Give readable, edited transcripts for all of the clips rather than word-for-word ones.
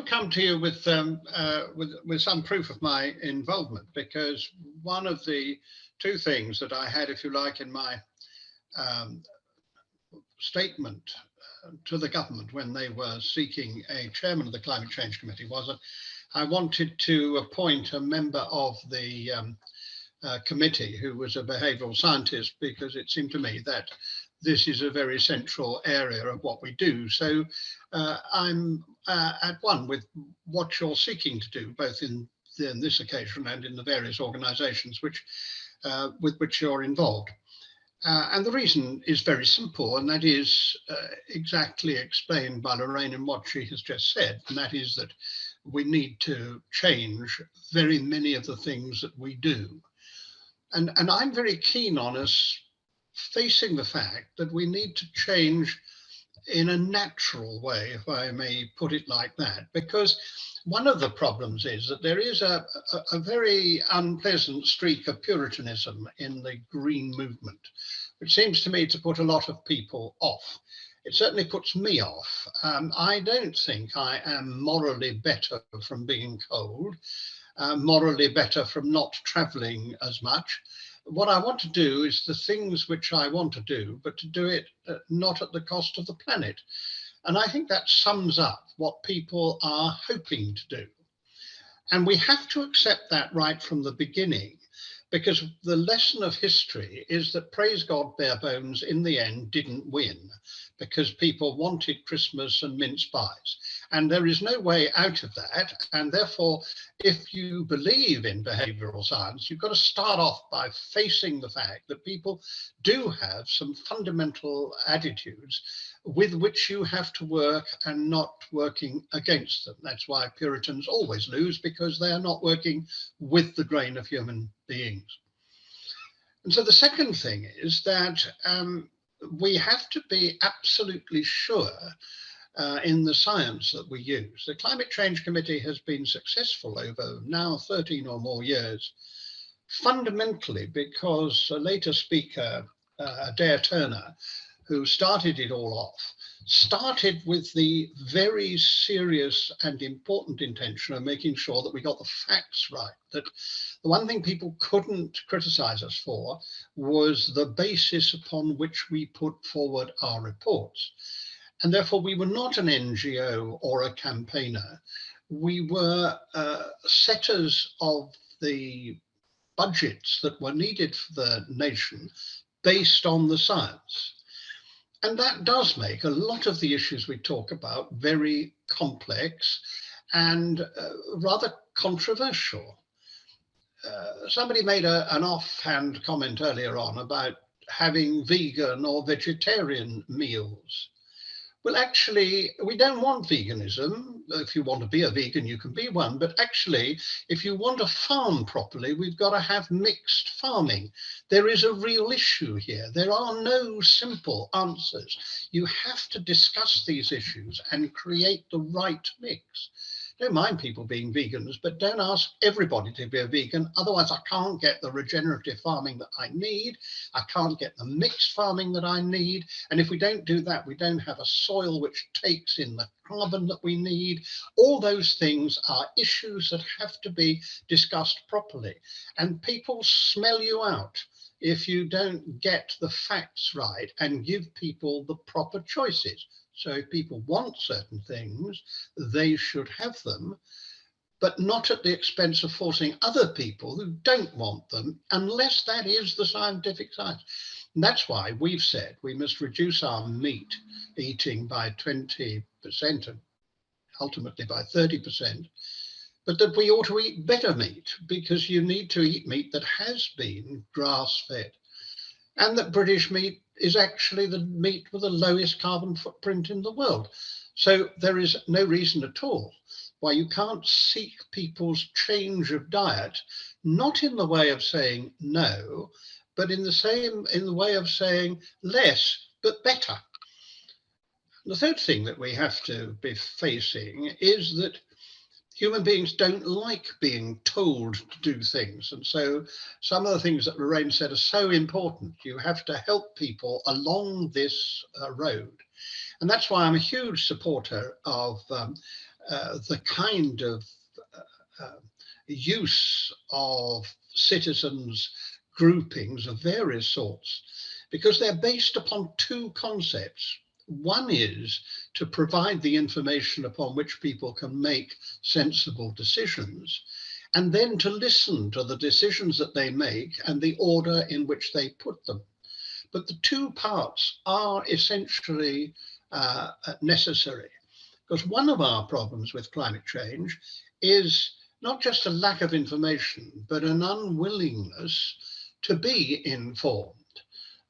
do come to you with some proof of my involvement, because one of the two things that I had, if you like, in my statement to the government when they were seeking a chairman of the Climate Change Committee was that I wanted to appoint a member of the committee who was a behavioural scientist, because it seemed to me that this is a very central area of what we do. So I'm at one with what you're seeking to do, both in this occasion and in the various organisations with which you're involved. And the reason is very simple, and that is exactly explained by Lorraine in what she has just said, and that is that we need to change very many of the things that we do. And I'm very keen on us facing the fact that we need to change in a natural way, if I may put it like that, because one of the problems is that there is a very unpleasant streak of Puritanism in the green movement, which seems to me to put a lot of people off. It certainly puts me off. I don't think I am morally better from being cold, morally better from not travelling as much. What I want to do is the things which I want to do, but to do it not at the cost of the planet. And I think that sums up what people are hoping to do. And we have to accept that right from the beginning, because the lesson of history is that, praise God, bare bones in the end didn't win, because people wanted Christmas and mince pies. And there is no way out of that. And therefore, if you believe in behavioural science, you've got to start off by facing the fact that people do have some fundamental attitudes with which you have to work, and not working against them. That's why Puritans always lose, because they are not working with the grain of human beings. And so the second thing is that we have to be absolutely sure in the science that we use. The Climate Change Committee has been successful over now 13 or more years, fundamentally because a later speaker, Adair Turner, who started it all off, started with the very serious and important intention of making sure that we got the facts right. That the one thing people couldn't criticise us for was the basis upon which we put forward our reports. And therefore, we were not an NGO or a campaigner. We were setters of the budgets that were needed for the nation based on the science. And that does make a lot of the issues we talk about very complex and rather controversial. Somebody made an offhand comment earlier on about having vegan or vegetarian meals. Well, actually, we don't want veganism. If you want to be a vegan, you can be one. But actually, if you want to farm properly, we've got to have mixed farming. There is a real issue here. There are no simple answers. You have to discuss these issues and create the right mix. Don't mind people being vegans, but don't ask everybody to be a vegan. Otherwise, I can't get the regenerative farming that I need. I can't get the mixed farming that I need. And if we don't do that, we don't have a soil which takes in the carbon that we need. All those things are issues that have to be discussed properly. And people smell you out if you don't get the facts right and give people the proper choices. So if people want certain things, they should have them, but not at the expense of forcing other people who don't want them, unless that is the scientific science. And that's why we've said we must reduce our meat eating by 20% and ultimately by 30%, but that we ought to eat better meat, because you need to eat meat that has been grass-fed. And that British meat is actually the meat with the lowest carbon footprint in the world. So there is no reason at all why you can't seek people's change of diet, not in the way of saying no, but in the way of saying less, but better. The third thing that we have to be facing is that human beings don't like being told to do things. And so some of the things that Lorraine said are so important. You have to help people along this road. And that's why I'm a huge supporter of the kind of use of citizens' groupings of various sorts, because they're based upon two concepts. One is to provide the information upon which people can make sensible decisions, and then to listen to the decisions that they make and the order in which they put them. But the two parts are essentially necessary, because one of our problems with climate change is not just a lack of information, but an unwillingness to be informed.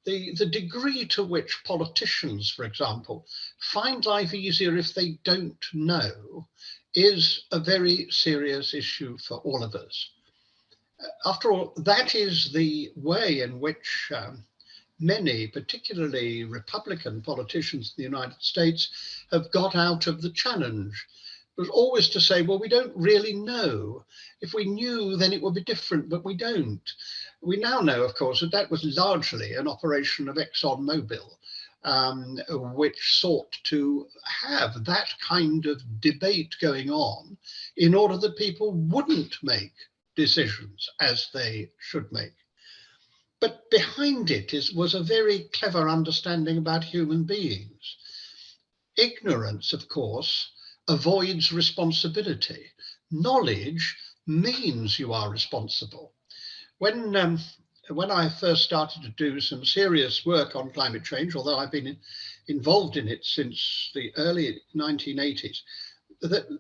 The degree to which politicians, for example, find life easier if they don't know is a very serious issue for all of us. After all, that is the way in which many, particularly Republican politicians in the United States, have got out of the challenge. It was always to say, well, we don't really know. If we knew, then it would be different, but we don't. We now know, of course, that that was largely an operation of ExxonMobil, which sought to have that kind of debate going on in order that people wouldn't make decisions as they should make. But behind it was a very clever understanding about human beings. Ignorance, of course, avoids responsibility. Knowledge means you are responsible. When I first started to do some serious work on climate change, although I've been involved in it since the early 1980s, the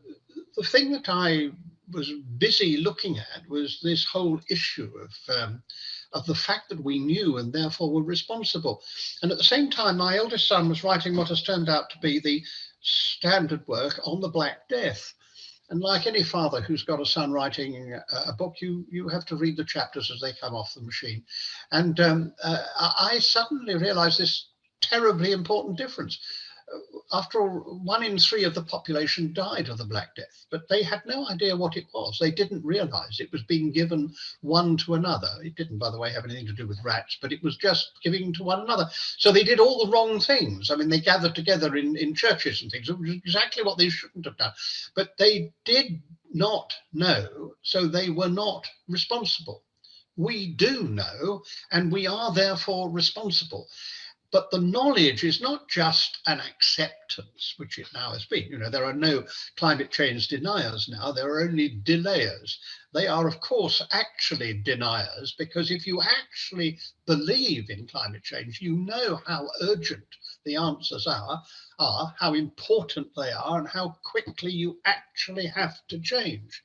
thing that I was busy looking at was this whole issue of the fact that we knew and therefore were responsible. And at the same time, my eldest son was writing what has turned out to be the standard work on the Black Death. And like any father who's got a son writing a book, you have to read the chapters as they come off the machine. And I suddenly realized this terribly important difference. After all, 1 in 3 of the population died of the Black Death, but they had no idea what it was. They didn't realize it was being given one to another. It didn't, by the way, have anything to do with rats, but it was just giving to one another. So they did all the wrong things. I mean, they gathered together in churches and things, which is exactly what they shouldn't have done. But they did not know, so they were not responsible. We do know, and we are therefore responsible. But the knowledge is not just an acceptance, which it now has been. You know, there are no climate change deniers now, there are only delayers. They are, of course, actually deniers, because if you actually believe in climate change, you know how urgent the answers are, how important they are, and how quickly you actually have to change.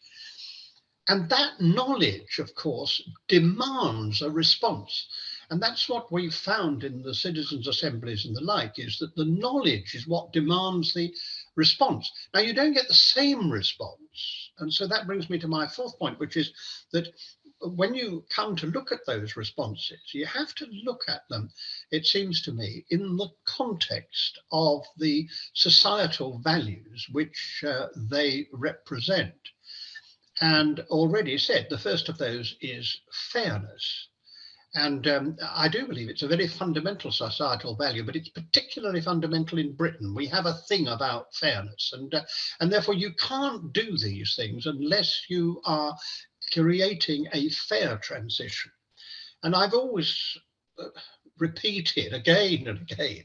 And that knowledge, of course, demands a response. And that's what we've found in the citizens' assemblies and the like, is that the knowledge is what demands the response. Now, you don't get the same response. And so that brings me to my fourth point, which is that when you come to look at those responses, you have to look at them, it seems to me, in the context of the societal values which they represent. And already said, the first of those is fairness. And I do believe it's a very fundamental societal value, but it's particularly fundamental in Britain. We have a thing about fairness, and therefore you can't do these things unless you are creating a fair transition. And I've always repeated again and again,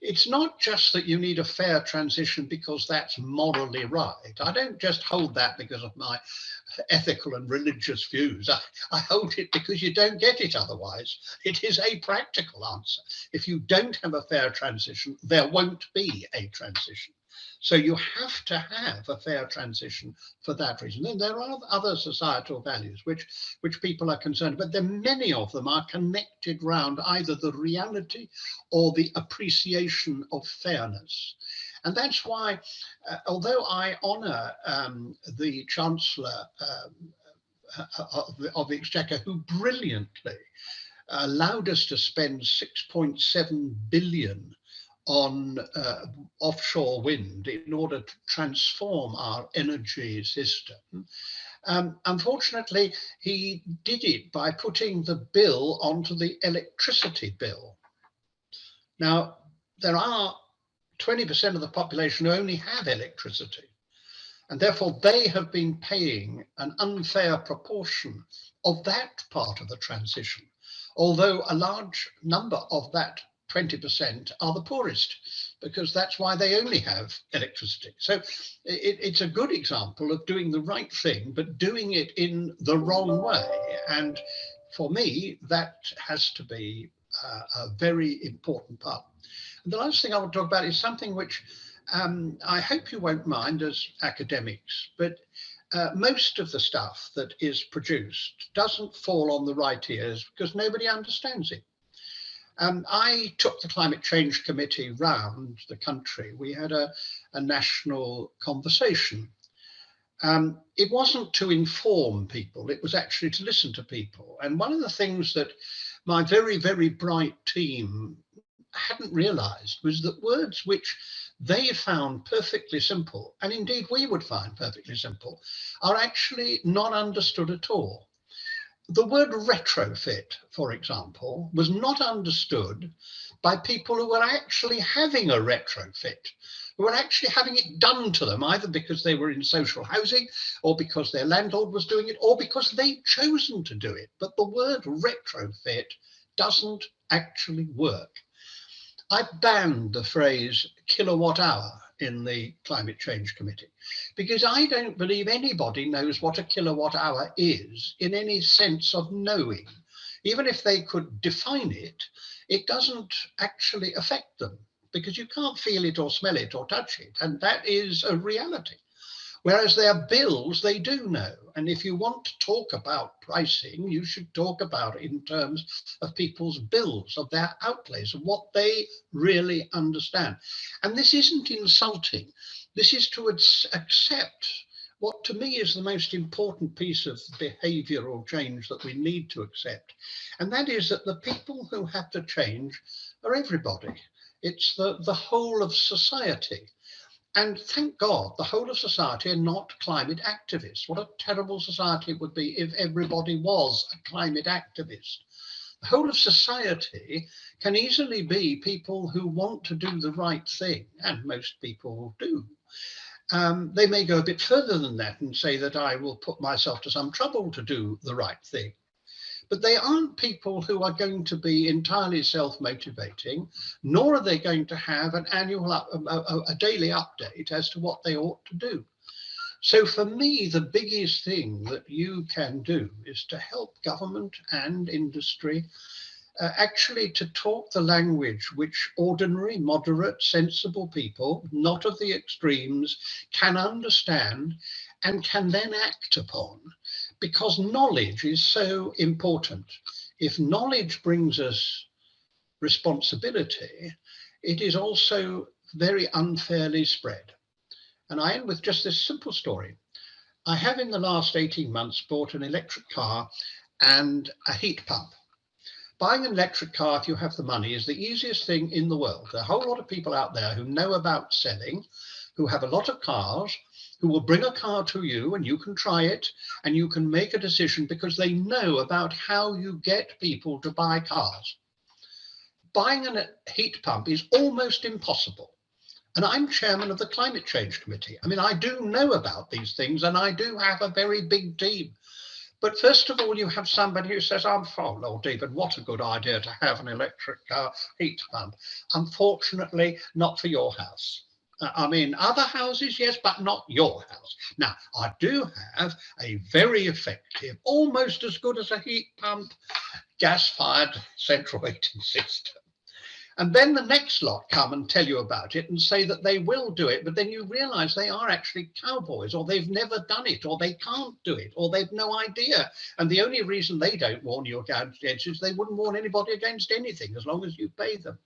it's not just that you need a fair transition because that's morally right. I don't just hold that because of my ethical and religious views. I hold it because you don't get it otherwise. It is a practical answer. If you don't have a fair transition, there won't be a transition. So you have to have a fair transition for that reason. And there are other societal values which people are concerned about. There, many of them are connected round either the reality or the appreciation of fairness. And that's why, although I honour the Chancellor of the Exchequer, who brilliantly allowed us to spend 6.7 billion on offshore wind in order to transform our energy system. Unfortunately, he did it by putting the bill onto the electricity bill. Now, there are 20% of the population who only have electricity. And therefore they have been paying an unfair proportion of that part of the transition, although a large number of that 20% are the poorest, because that's why they only have electricity. So it's a good example of doing the right thing, but doing it in the wrong way. And for me, that has to be a very important part. And the last thing I want to talk about is something which I hope you won't mind as academics, but most of the stuff that is produced doesn't fall on the right ears because nobody understands it. I took the Climate Change Committee round the country. We had a national conversation. It wasn't to inform people, it was actually to listen to people. And one of the things that my very, very bright team hadn't realized was that words which they found perfectly simple, and indeed we would find perfectly simple, are actually not understood at all. The word retrofit, for example, was not understood by people who were actually having a retrofit, who were actually having it done to them, either because they were in social housing or because their landlord was doing it or because they'd chosen to do it. But the word retrofit doesn't actually work. I banned the phrase kilowatt hour in the Climate Change Committee because I don't believe anybody knows what a kilowatt hour is in any sense of knowing. Even if they could define it, it doesn't actually affect them because you can't feel it or smell it or touch it. And that is a reality. Whereas their bills, they do know. And if you want to talk about pricing, you should talk about it in terms of people's bills, of their outlays, of what they really understand. And this isn't insulting. This is to accept what to me is the most important piece of behavioral change that we need to accept. And that is that the people who have to change are everybody. It's the whole of society. And thank God, the whole of society are not climate activists. What a terrible society it would be if everybody was a climate activist. The whole of society can easily be people who want to do the right thing, and most people do. They may go a bit further than that and say that I will put myself to some trouble to do the right thing. But they aren't people who are going to be entirely self-motivating, nor are they going to have an annual, a daily update as to what they ought to do. So for me, the biggest thing that you can do is to help government and industry actually to talk the language which ordinary, moderate, sensible people, not of the extremes, can understand and can then act upon. Because knowledge is so important. If knowledge brings us responsibility, it is also very unfairly spread. And I end with just this simple story. I have in the last 18 months bought an electric car and a heat pump. Buying an electric car, if you have the money, is the easiest thing in the world. There are a whole lot of people out there who know about selling, who have a lot of cars, who will bring a car to you and you can try it and you can make a decision because they know about how you get people to buy cars. Buying a heat pump is almost impossible. And I'm chairman of the Climate Change Committee. I mean, I do know about these things and I do have a very big team. But first of all, you have somebody who says, oh, Lord Deben, what a good idea to have an electric heat pump. Unfortunately, not for your house. I mean, other houses, yes, but not your house. Now, I do have a very effective, almost as good as a heat pump, gas-fired central heating system. And then the next lot come and tell you about it and say that they will do it, but then you realize they are actually cowboys, or they've never done it, or they can't do it, or they've no idea. And the only reason they don't warn you against it is they wouldn't warn anybody against anything as long as you pay them.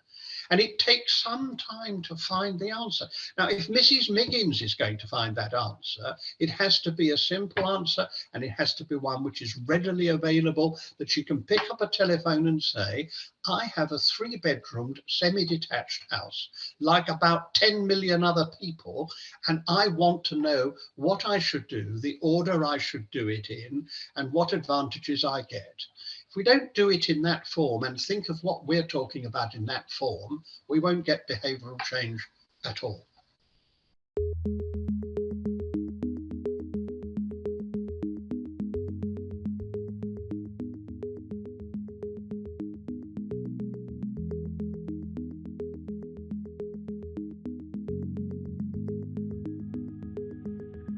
And it takes some time to find the answer. Now, if Mrs. Miggins is going to find that answer, it has to be a simple answer, and it has to be one which is readily available, that she can pick up a telephone and say, I have a 3-bedroomed semi-detached house, like about 10 million other people, and I want to know what I should do, the order I should do it in, and what advantages I get. If we don't do it in that form and think of what we're talking about in that form, we won't get behavioural change at all.